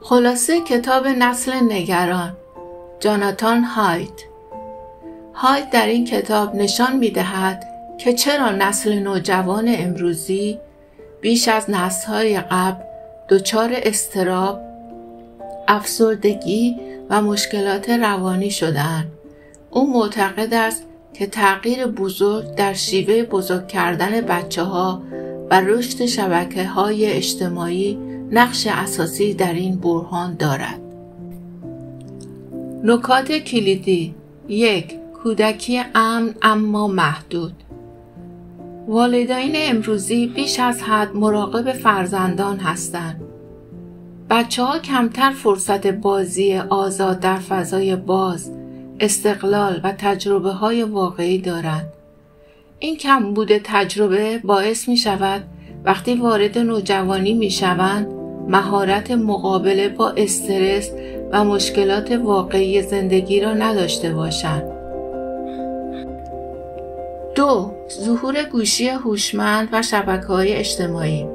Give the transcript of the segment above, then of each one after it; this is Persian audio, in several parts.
خلاصه کتاب نسل نگران، جاناتان هایت در این کتاب نشان می‌دهد که چرا نسل نوجوان امروزی بیش از نسل‌های قبل دچار اضطراب، افسردگی و مشکلات روانی شدند. او معتقد است که تغییر بزرگ در شیوه بزرگ کردن بچه‌ها و رشد شبکه‌های اجتماعی نقش اساسی در این بحران دارد. نکات کلیدی: 1. کودکی امن اما محدود. والدین امروزی بیش از حد مراقب فرزندان هستند. بچه‌ها کمتر فرصت بازی آزاد در فضای باز، استقلال و تجربه‌های واقعی دارند. این کمبود تجربه باعث می‌شود وقتی وارد نوجوانی می‌شوند، مهارت مقابله با استرس و مشکلات واقعی زندگی را نداشته باشند. 2. ظهور گوشی هوشمند و شبکه‌های اجتماعی.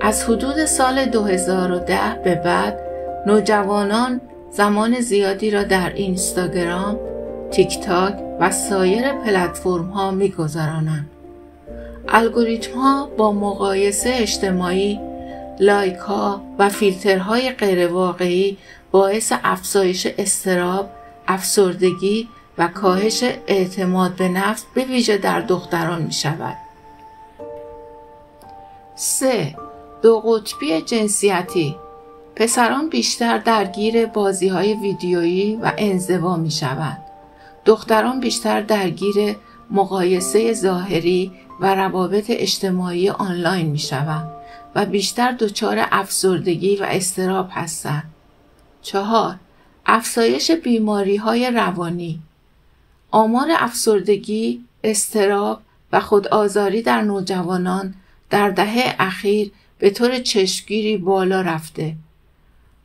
از حدود سال 2010 به بعد، نوجوانان زمان زیادی را در اینستاگرام، تیک تاک و سایر پلتفرم‌ها می‌گذرانند. الگوریتم‌ها با مقایسه اجتماعی، لایک‌ها و فیلترهای غیرواقعی باعث افزایش اضطراب، افسردگی و کاهش اعتماد به نفس به ویژه در دختران می‌شود. 3. دو قطبی جنسیتی. پسران بیشتر درگیر بازی‌های ویدیویی و انزوا می‌شوند. دختران بیشتر درگیر مقایسه ظاهری و روابط اجتماعی آنلاین می‌شوند و بیشتر دچار افسردگی و اضطراب هستند. 4. افزایش بیماری‌های روانی. آمار افسردگی، اضطراب و خودآزاری در نوجوانان در دهه اخیر به طور چشمگیری بالا رفته.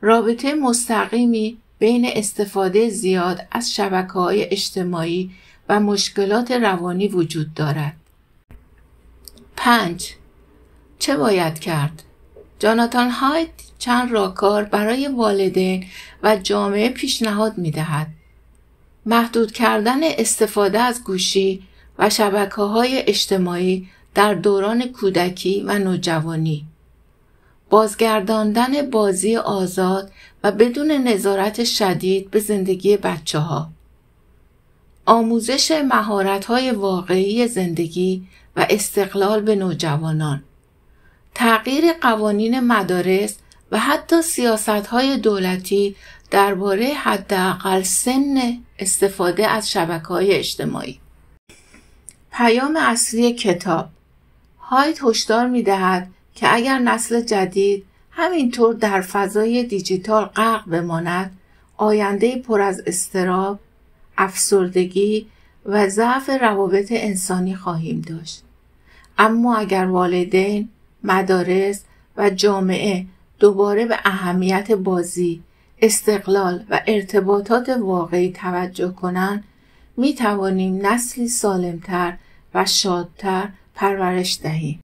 رابطه مستقیمی بین استفاده زیاد از شبکه‌های اجتماعی و مشکلات روانی وجود دارد. 5. چه باید کرد؟ جاناتان هایت چند راهکار برای والدین و جامعه پیشنهاد می‌دهد. محدود کردن استفاده از گوشی و شبکه‌های اجتماعی در دوران کودکی و نوجوانی. بازگرداندن بازی آزاد و بدون نظارت شدید به زندگی بچه‌ها. آموزش مهارت‌های واقعی زندگی و استقلال به نوجوانان. تغییر قوانین مدارس و حتی سیاست‌های دولتی درباره حداقل سن استفاده از شبکه‌های اجتماعی. پیام اصلی کتاب: هایت هشدار می‌دهد که اگر نسل جدید همینطور در فضای دیجیتال غرق بماند، آینده‌ای پر از اضطراب، افسردگی و ضعف روابط انسانی خواهیم داشت. اما اگر والدین، مدارس و جامعه دوباره به اهمیت بازی، استقلال و ارتباطات واقعی توجه کنند، می توانیم نسلی سالمتر و شادتر پرورش دهیم.